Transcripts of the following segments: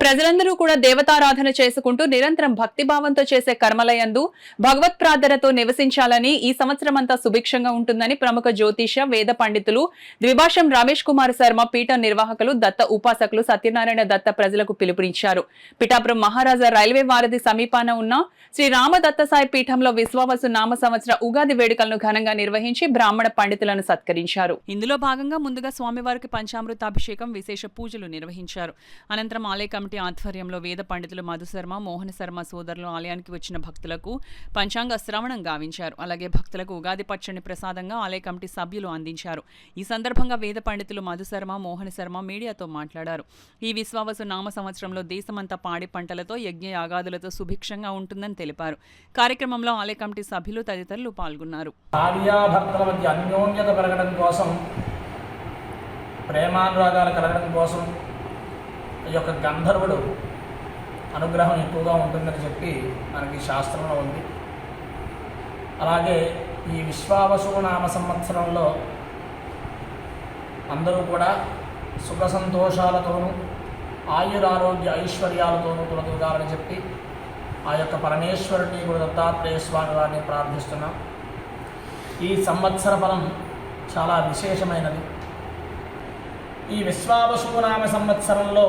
ప్రజలందరూ కూడా దేవతారాధన చేసుకుంటూ నిరంతరం భక్తిభావంతో చేసే కర్మలయందు భగవత్ ప్రార్థనతో నివసించాలని, ఈ సంవత్సరమంతా సుభిక్షంగా ఉంటుందని ప్రముఖ జ్యోతిష వేద పండితులు ద్విభాషం రమేష్ కుమార్ శర్మ పీఠ నిర్వాహకులు దత్త ఉపాసకులు సత్యనారాయణ దత్త ప్రజలకు పిలుపునిచ్చారు. పిఠాపురం మహారాజా రైల్వే వారధి సమీపాన ఉన్న శ్రీ రామదత్తసాయి పీఠంలో విశ్వావసు నామ సంవత్సర ఉగాది వేడుకలను ఘనంగా నిర్వహించి బ్రాహ్మణ పండితులను సత్కరించారు. ఇందులో భాగంగా ముందుగా స్వామివారికి పంచామృతాభిషేకం, విశేష పూజలు నిర్వహించారు. అనంతరం ఆలయ కమిటీ ఆధ్వర్యంలో వేద పండితులు మధుశర్మ, మోహన శర్మ సోదరులు ఆలయానికి వచ్చిన భక్తులకు పంచాంగ శ్రవణం గావించారు. అలాగే భక్తులకు ఉగాది పచ్చడిని ప్రసాదంగా ఆలయ కమిటీ సభ్యులు అందించారు. ఈ సందర్భంగా వేద పండితులు మధుశర్మ, మోహన శర్మ మీడియాతో మాట్లాడారు. ఈ విశ్వావసు నామ సంవత్సరంలో దేశమంతా పాడి పంటలతో, యజ్ఞ యాగాదులతో సుభిక్షంగా ఉంటుందని తెలిపారు. కార్యక్రమంలో ఆలయ కమిటీ సభ్యులు తదితరులు పాల్గొన్నారు. భార్యాభర్తల మధ్య అన్యోన్యత పెరగడం కోసం, ప్రేమానురాగాలు కలగడం కోసం ఈ యొక్క గంధర్వుడు అనుగ్రహం ఎక్కువగా ఉంటుందని చెప్పి మనకి శాస్త్రంలో ఉంది. అలాగే ఈ విశ్వావసు నామ సంవత్సరంలో అందరూ కూడా సుఖ సంతోషాలతోనూ, ఆయురారోగ్య ఐశ్వర్యాలతోనూ తొలతూగాలని చెప్పి ఆ యొక్క పరమేశ్వరుని గురు దత్తాత్రేయ స్వామి వారిని ప్రార్థిస్తున్నాం. ఈ సంవత్సర ఫలం చాలా విశేషమైనది. ఈ విశ్వావసు నామ సంవత్సరంలో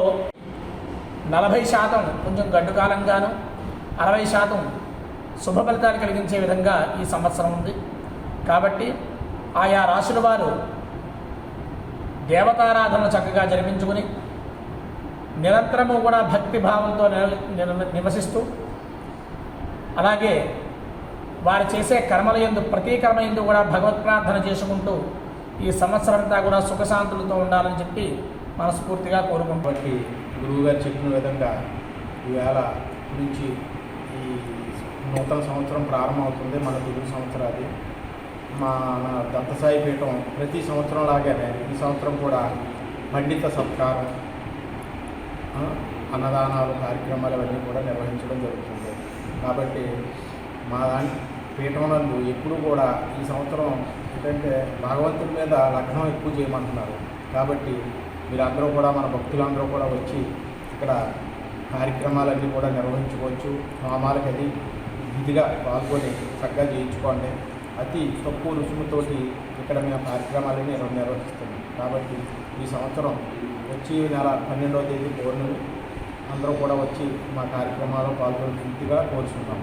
40% కొంచెం గడ్డు కాలంగాను, 60% శుభ ఫలితాలు కలిగించే విధంగా ఈ సంవత్సరం ఉంది. కాబట్టి ఆయా రాశుల వారు దేవతారాధనలు చక్కగా జరిపించుకుని నిరంతరము కూడా భక్తి భావంతో నివసిస్తూ, అలాగే వారు చేసే కర్మల యందు, ప్రతి కర్మ యందు కూడా భగవత్ ప్రార్థన చేసుకుంటూ ఈ సంవత్సరం అంతా కూడా సుఖశాంతులతో ఉండాలని చెప్పి మనస్ఫూర్తిగా కోరుకుంటుంది. గురువు గారు చెప్పిన విధంగా ఈవేళ నుంచి ఈ నూతన సంవత్సరం ప్రారంభమవుతుంది. మన తెలుగు సంవత్సరాది మన దత్తసాయి పీఠం ప్రతి సంవత్సరం లాగానే ఈ సంవత్సరం కూడా పండిత సత్కారం, అన్నదానాలు, కార్యక్రమాలు అవన్నీ కూడా నిర్వహించడం జరుగుతుంది. కాబట్టి మా పీఠంలో ఎప్పుడు కూడా ఈ సంవత్సరం ఏంటంటే భగవంతుడి మీద లగ్నం ఎక్కువ చేయమంటున్నారు. కాబట్టి మీరందరూ కూడా, మన భక్తులందరూ కూడా వచ్చి ఇక్కడ కార్యక్రమాలన్నీ కూడా నిర్వహించుకోవచ్చు. హోమాలకి అది విధిగా పాల్గొని చక్కగా చేయించుకోండి. అతి తక్కువ రుసుముతోటి ఇక్కడ మేము కార్యక్రమాలన్నీ నిర్వహిస్తున్నాం. కాబట్టి ఈ సంవత్సరం వచ్చి నెల 12వ తేదీ పౌర్ణమి అందరూ కూడా వచ్చి మా కార్యక్రమాల్లో పాల్గొని పూర్తిగా కోరుచున్నాం.